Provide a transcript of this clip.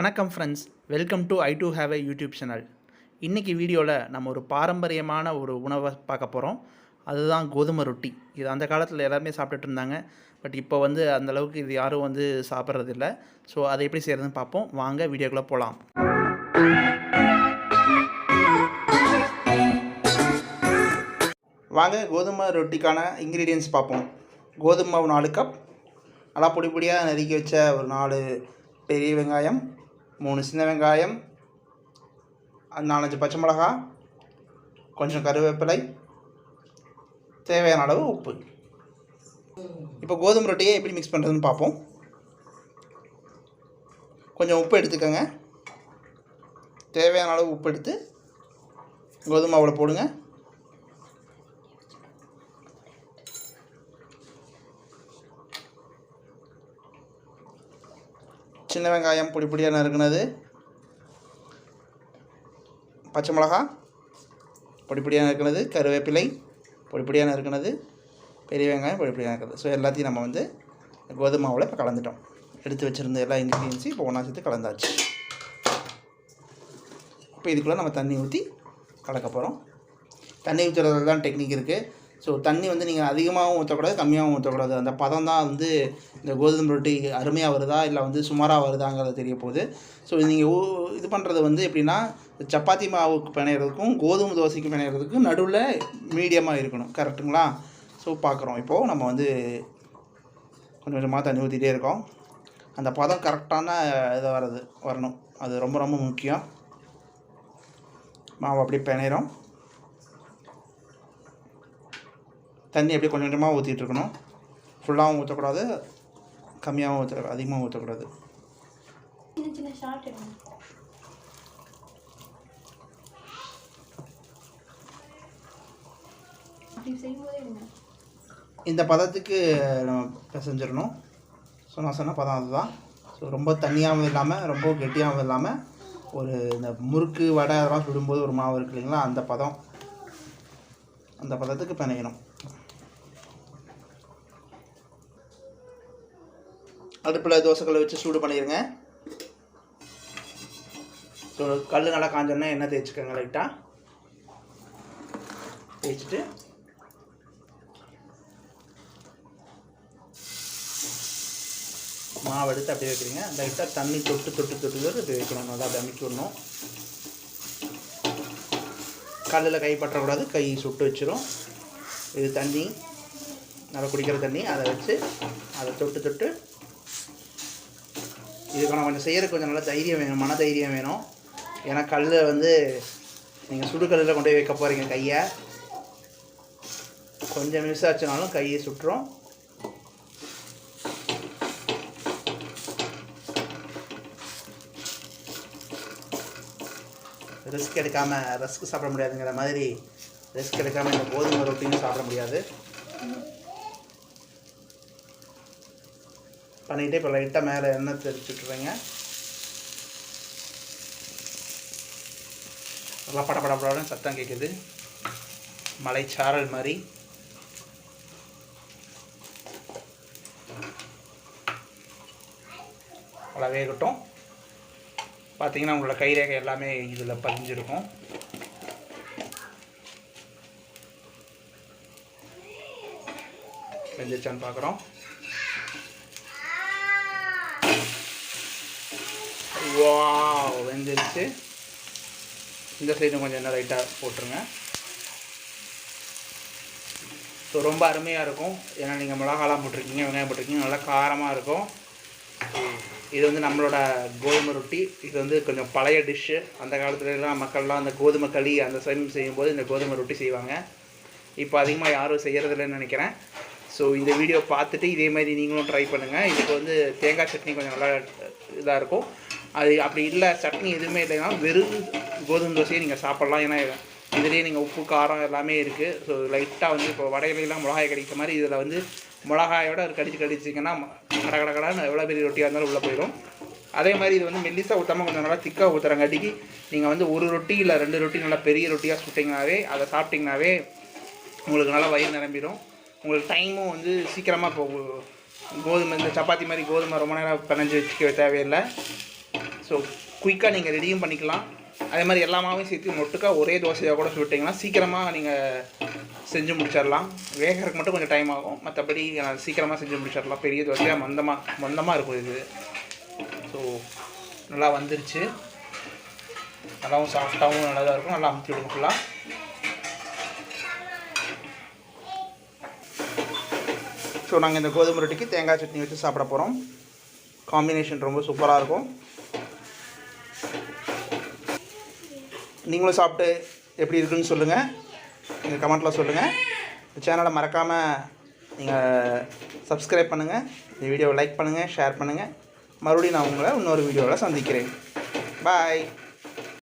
வணக்கம் friends, welcome to I to have a YouTube channel. இன்றைக்கி வீடியோவில் நம்ம ஒரு பாரம்பரியமான ஒரு உணவை பார்க்க போகிறோம். அதுதான் கோதுமை ரொட்டி. இது அந்த காலத்தில் எல்லாருமே சாப்பிட்டுட்டு இருந்தாங்க. பட் இப்போ வந்து அந்தளவுக்கு இது யாரும் வந்து சாப்பிட்றதில்ல. ஸோ அதை எப்படி செய்கிறதுன்னு பார்ப்போம். வாங்க வீடியோக்குள்ளே போகலாம். வாங்க கோதுமை ரொட்டிக்கான இன்க்ரீடியன்ட்ஸ் பார்ப்போம். கோதுமை மாவு 4 கப், நல்லா பொடி பொடியாக நறுக்கி வச்ச ஒரு 4 பெரிய வெங்காயம், 3 சின்ன வெங்காயம், 4-5 பச்சை மிளகா, கொஞ்சம் கருவேப்பிலை, தேவையான அளவு உப்பு. இப்போ கோதுமை ரொட்டியை எப்படி மிக்ஸ் பண்ணுறதுன்னு பார்ப்போம். கொஞ்சம் உப்பு எடுத்துக்கோங்க. தேவையான அளவு உப்பு எடுத்து கோதுமை மாவில் போடுங்க. சின்ன வெங்காயம் பொடி பொடியாக நறுக்குனது, பச்சை மிளகா பொடி பொடியாக நறுக்குனது, கருவேப்பிலை பொடி பொடியாக நறுக்குனது, பெரிய வெங்காயம் பொடி பொடியாக நறுக்குது. ஸோ எல்லாத்தையும் நம்ம வந்து கோதுமை மாவில் இப்போ கலந்துட்டோம். எடுத்து வச்சுருந்த எல்லா இன்க்ரீடியன்ஸையும் இப்போ ஒன்றா சேர்த்து கலந்தாச்சு. இப்போ இதுக்குள்ளே நம்ம தண்ணி ஊற்றி கலக்க போகிறோம். தண்ணி ஊற்றுறதுல தான் டெக்னிக் இருக்குது. ஸோ தண்ணி வந்து நீங்கள் அதிகமாகவும் ஊற்றக்கூடாது, கம்மியாகவும் ஊற்றக்கூடாது. அந்த பதம் தான் வந்து இந்த கோதுமை ரொட்டி அருமையாக வருதா இல்லை வந்து சுமாராக வருதாங்கிறது தெரிய போகுது. ஸோ நீங்கள் இது பண்ணுறது வந்து எப்படின்னா, சப்பாத்தி மாவுக்கு பிணையிறதுக்கும் கோதுமை தோசைக்கு பிணையிறதுக்கும் நடுவில் மீடியமாக இருக்கணும். கரெக்டுங்களா? ஸோ பார்க்குறோம். இப்போது நம்ம வந்து கொஞ்சம் கொஞ்சமாக தண்ணி ஊற்றிட்டே இருக்கோம். அந்த பதம் கரெக்டான இதை வரணும். அது ரொம்ப ரொம்ப முக்கியம். மாவு அப்படியே பிணையிறோம். தண்ணி அப்படியே கொஞ்சம் கொஞ்சமாக ஊற்றிட்டுருக்கணும். ஃபுல்லாகவும் ஊற்றக்கூடாது, கம்மியாகவும் ஊற்றக்கூடாது, அதிகமாக ஊற்றக்கூடாது. இந்த பதத்துக்கு நம்ம பிசைஞ்சிடணும். சொன்ன பதம் அதுதான். ஸோ ரொம்ப தண்ணியாகவும் இல்லாமல் ரொம்ப கெட்டியாகவும் இல்லாமல் ஒரு இந்த முறுக்கு வடை அதெல்லாம் சுடும்போது ஒரு மாவு இருக்கு இல்லைங்களா, அந்த பதத்துக்கு பிணைக்கணும். அடுப்பில் தோசைக்கல்லை வச்சு சூடு பண்ணிடுங்க. ஸோ கல் நல்லா காஞ்சோன்னா எண்ணெய் தேய்ச்சிக்கோங்க. லைட்டாக தேய்ச்சிட்டு மாவு எடுத்து அப்படியே வைக்கிறீங்க. லைட்டாக தண்ணி தொட்டு இப்படி வைக்கணும். நல்லா அப்படி அமைக்கி விடணும். கல்லில் கை பற்றக்கூடாது, கை சுட்டு வச்சிடும். இது தண்ணி, நல்லா குடிக்கிற தண்ணி. அதை வச்சு அதை தொட்டு இதுக்கான கொஞ்சம் செய்கிறதுக்கு கொஞ்சம் நல்லா தைரியம் வேணும், மன தைரியம் வேணும். ஏன்னா கல் வந்து நீங்கள் சுடுகல்லில் கொண்டு போய் வைக்க போகிறீங்க. கையை கொஞ்சம் மிஸ் ஆச்சுனாலும் கையை சுட்டுரும். ரிஸ்க் எடுக்காமல், ரஸ்க் சாப்பிட முடியாதுங்கிற மாதிரி ரிஸ்க் எடுக்காமல் இந்த கோதுமை ரொட்டியும் சாப்பிட முடியாது. பண்ணிவிட்டு இப்போ லைட்டாக மேலே எண்ணெய் தெரிச்சுட்ருங்க. நல்லா படப்படப்படன்னு சத்தம் கேட்குது, மலைச்சாரல் மாதிரி. நல்லா வேகட்டும். பார்த்தீங்கன்னா உங்களோட கைரேகை எல்லாமே இதில் பதிஞ்சிருக்கும். வெந்துச்சான்னு பார்க்குறோம். வாவ், வெந்துருச்சு. இந்த சைடும் கொஞ்சம் எண்ணெய் லைட்டாக போட்டுருங்க. ஸோ ரொம்ப அருமையாக இருக்கும். ஏன்னா நீங்கள் மிளகாலாம் போட்டிருக்கீங்க, வெங்காயம் போட்டிருக்கீங்க, நல்லா காரமாக இருக்கும். இது வந்து நம்மளோட கோதுமை ரொட்டி. இது வந்து கொஞ்சம் பழைய டிஷ்ஷு. அந்த காலத்துலலாம் மக்கள்லாம் அந்த கோதுமை களி அந்த சைடு செய்யும்போது இந்த கோதுமை ரொட்டி செய்வாங்க. இப்போ அதிகமாக யாரும் செய்கிறதில்லன்னு நினைக்கிறேன். ஸோ இந்த வீடியோ பார்த்துட்டு இதே மாதிரி நீங்களும் ட்ரை பண்ணுங்கள். இதுக்கு வந்து தேங்காய் சட்னி கொஞ்சம் நல்லா இதாக இருக்கும். அது அப்படி இல்லை, சட்னி எதுவுமே இல்லைன்னா வெறும் கோதுமை தோசையை நீங்கள் சாப்பிட்லாம். ஏன்னா இதுலேயே நீங்கள் உப்பு காரம் எல்லாமே இருக்குது. ஸோ லைட்டாக வந்து இப்போ வடையிலாம் மிளகாய் கடிக்கிற மாதிரி இதில் வந்து மிளகாயோட ஒரு கடிச்சிங்கன்னா கடகடன்னு எவ்வளோ பெரிய ரொட்டியாக இருந்தாலும் உள்ளே போயிடும். அதே மாதிரி இது வந்து மெல்லிசாக ஊற்றாமல் கொஞ்சம் நல்லா திக்காக ஊற்றுறங்காட்டிக்கு நீங்கள் வந்து ஒரு ரொட்டி இல்லை 2 ரொட்டி நல்லா பெரிய ரொட்டியாக சுட்டிங்கனாவே, அதை சாப்பிட்டிங்கனாவே உங்களுக்கு நல்லா வயிறு நிரம்பிடும். உங்களுக்கு டைமும் வந்து சீக்கிரமாக இப்போ கோதுமை இந்த சப்பாத்தி மாதிரி கோதுமை ரொம்ப நேரம் பிணைஞ்சு வச்சுக்க தேவையில்லை. ஸோ ஸோ குயிக்காக நீங்கள் ரெடியும் பண்ணிக்கலாம். அதே மாதிரி எல்லா மாவையும் சேர்த்து மொட்டுக்காக ஒரே தோசையாக கூட சுட்டிங்கன்னா சீக்கிரமாக நீங்கள் செஞ்சு முடிச்சிடலாம். வேகிறதுக்கு மட்டும் கொஞ்சம் டைம் ஆகும், மற்றபடி சீக்கிரமாக செஞ்சு முடிச்சிடலாம். பெரிய தோசையாக மந்தமாக இருக்கும் இது. ஸோ நல்லா வந்துருச்சு, நல்லாவும் சாஃப்டாகவும் நல்லா தான் இருக்கும். நல்லா அமுத்தி விடுங்க ஃபுல்லாக. ஸோ நாங்கள் இந்த கோதுமை ரொட்டிக்கு தேங்காய் சட்னி வச்சு சாப்பிட போகிறோம். காம்பினேஷன் ரொம்ப சூப்பராக இருக்கும். நீங்களும் சாப்பிட்டு எப்படி இருக்குன்னு சொல்லுங்கள், நீங்கள் கமெண்ட்டில் சொல்லுங்கள். இந்த சேனலை மறக்காமல் நீங்கள் சப்ஸ்கிரைப் பண்ணுங்கள், இந்த வீடியோவை லைக் பண்ணுங்கள், ஷேர் பண்ணுங்கள். மறுபடியும் நான் உங்களை இன்னொரு வீடியோவில் சந்திக்கிறேன். பாய்.